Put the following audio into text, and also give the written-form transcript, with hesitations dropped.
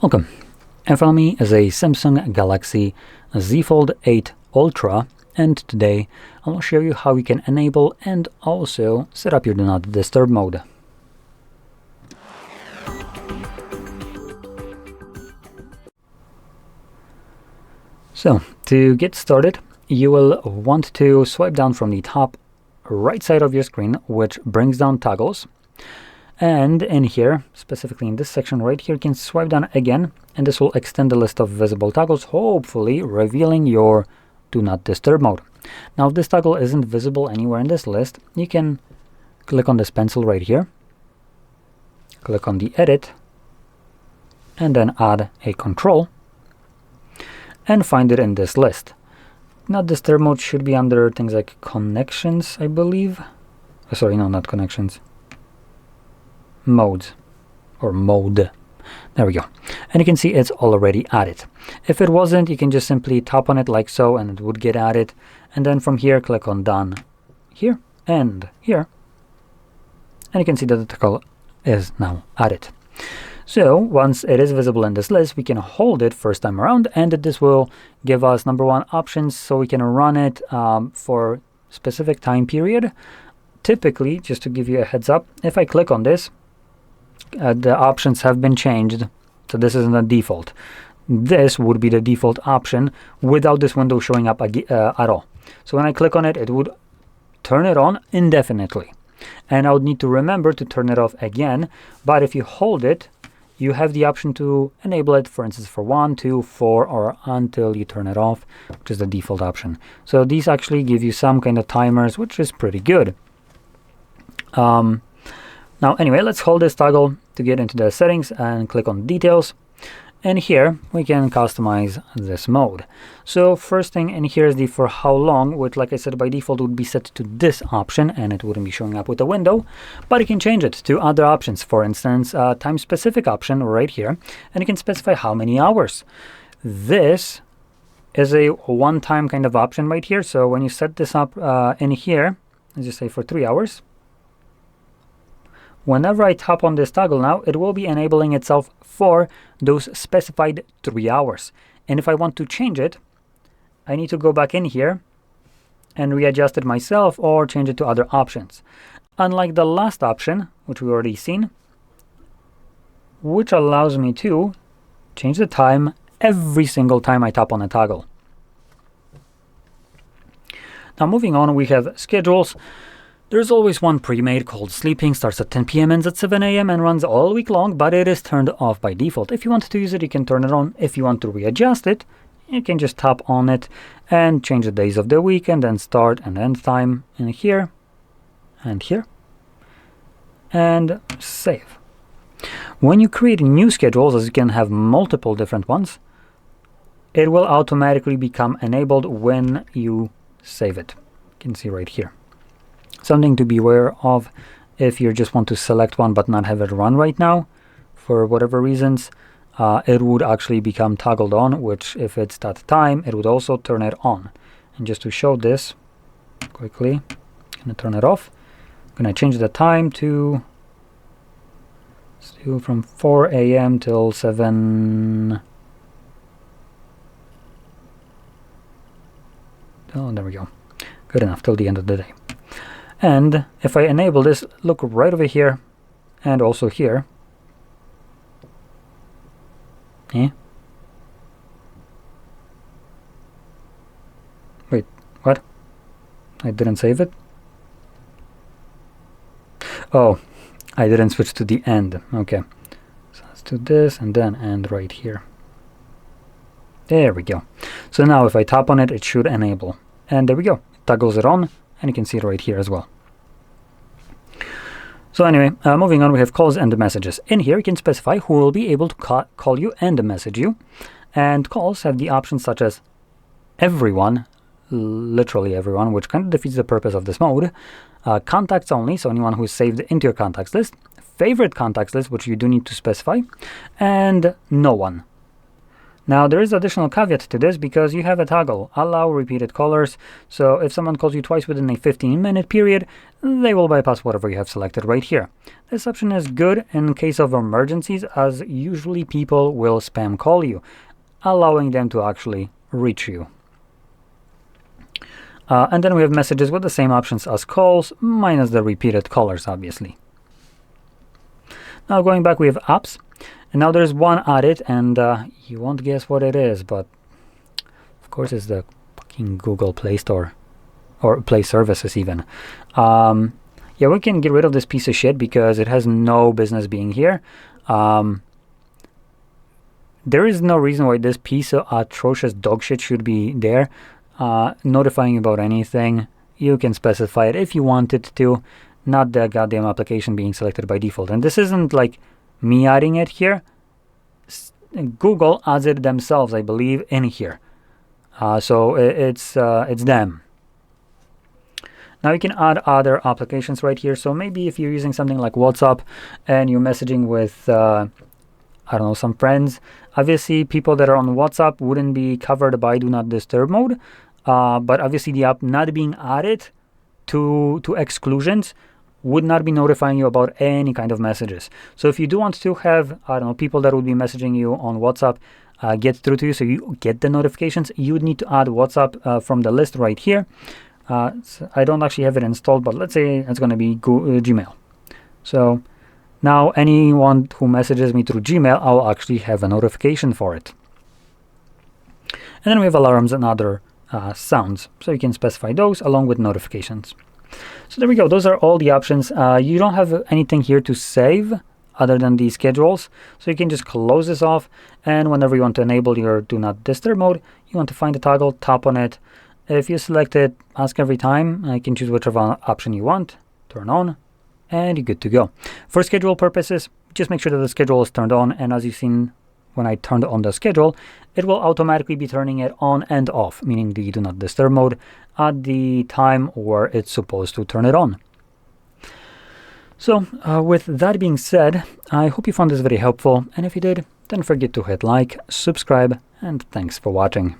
Welcome. In front of me is a Samsung Galaxy Z Fold 8 Ultra, and today I'll show you how you can enable and also set up your Do Not Disturb mode. So, to get started, you will want to swipe down from the top right side of your screen, which brings down toggles. And in here, specifically in this section right here, you can swipe down again, and this will extend the list of visible toggles, hopefully revealing your Do Not Disturb mode. Now, if this toggle isn't visible anywhere in this list, you can click on this pencil right here, click on the edit, and then add a control, and find it in this list. Not Disturb mode should be under things like connections, I believe. Sorry, no, not connections. Modes, or mode. There we go. And you can see it's already added. If it wasn't, you can just simply tap on it like so, and it would get added. And then from here, click on Done here and here. And you can see that the toggle is now added. So once it is visible in this list, we can hold it first time around, and this will give us number one options, so we can run it for specific time period. Typically, just to give you a heads up, if I click on this, the options have been changed, so this isn't a default. This would be the default option without this window showing up at all. So when I click on it, it would turn it on indefinitely, and I would need to remember to turn it off again. But if you hold it, you have the option to enable it, for instance, for 1, 2, 4, or until you turn it off, which is the default option. So these actually give you some kind of timers, which is pretty good. Now, anyway, let's hold this toggle to get into the settings and click on details. And here we can customize this mode. So first thing in here is the for how long, which, like I said, by default would be set to this option, and it wouldn't be showing up with the window, but you can change it to other options. For instance, time specific option right here, and you can specify how many hours. This is a one-time kind of option right here. So when you set this up in here, let's just say for 3 hours, whenever I tap on this toggle now, it will be enabling itself for those specified 3 hours. And if I want to change it, I need to go back in here and readjust it myself or change it to other options. Unlike the last option, which we already seen, which allows me to change the time every single time I tap on a toggle. Now moving on, we have schedules. There's always one pre-made called Sleeping, starts at 10 p.m., ends at 7 a.m. and runs all week long, but it is turned off by default. If you want to use it, you can turn it on. If you want to readjust it, you can just tap on it and change the days of the week, and then start and end time in here and here, and save. When you create new schedules, as you can have multiple different ones, it will automatically become enabled when you save it. You can see right here. Something to be aware of if you just want to select one but not have it run right now for whatever reasons, it would actually become toggled on, which if it's that time, it would also turn it on. And just to show this quickly, I'm going to turn it off. I'm going to change the time to from 4 a.m. till 7. Oh, there we go. Good enough, till the end of the day. And if I enable this, look right over here and also here. Wait, what? I didn't save it? Oh, I didn't switch to the end. Okay. So let's do this and then end right here. There we go. So now if I tap on it, it should enable. And there we go. It toggles it on, and you can see it right here as well. So anyway, moving on, we have calls and messages. In here, you can specify who will be able to call you and message you. And calls have the options such as everyone, literally everyone, which kind of defeats the purpose of this mode. Contacts only, so anyone who is saved into your contacts list. Favorite contacts list, which you do need to specify. And no one. Now, there is additional caveat to this because you have a toggle, allow repeated callers. So if someone calls you twice within a 15-minute period, they will bypass whatever you have selected right here. This option is good in case of emergencies, as usually people will spam call you, allowing them to actually reach you. And then we have messages with the same options as calls, minus the repeated callers, obviously. Now going back, we have apps. And now there's one added, and you won't guess what it is, but of course it's the fucking Google Play Store, or Play Services even. Yeah, we can get rid of this piece of shit because it has no business being here. There is no reason why this piece of atrocious dog shit should be there. Notifying you about anything, you can specify it if you wanted to, not the goddamn application being selected by default. And this isn't like me adding it here. Google adds it themselves, I believe, in here. So it's them. Now you can add other applications right here. So maybe if you're using something like WhatsApp and you're messaging with, I don't know, some friends, obviously people that are on WhatsApp wouldn't be covered by Do Not Disturb mode. But obviously the app not being added to exclusions would not be notifying you about any kind of messages. So if you do want to have, I don't know, people that would be messaging you on WhatsApp get through to you, so you get the notifications, you would need to add WhatsApp from the list right here. So I don't actually have it installed, but let's say it's going to be Gmail. So now anyone who messages me through Gmail, I'll actually have a notification for it. And then we have alarms and other sounds. So you can specify those along with notifications. So there we go. Those are all the options. You don't have anything here to save other than the schedules. So you can just close this off. And whenever you want to enable your Do Not Disturb mode, you want to find the toggle, tap on it. If you select it, ask every time. You can choose whichever option you want, turn on, and you're good to go. For schedule purposes, just make sure that the schedule is turned on. And as you've seen, when I turned on the schedule, it will automatically be turning it on and off, meaning the Do Not Disturb mode at the time where it's supposed to turn it on. So with that being said, I hope you found this very helpful, and if you did, don't forget to hit like, subscribe, and thanks for watching.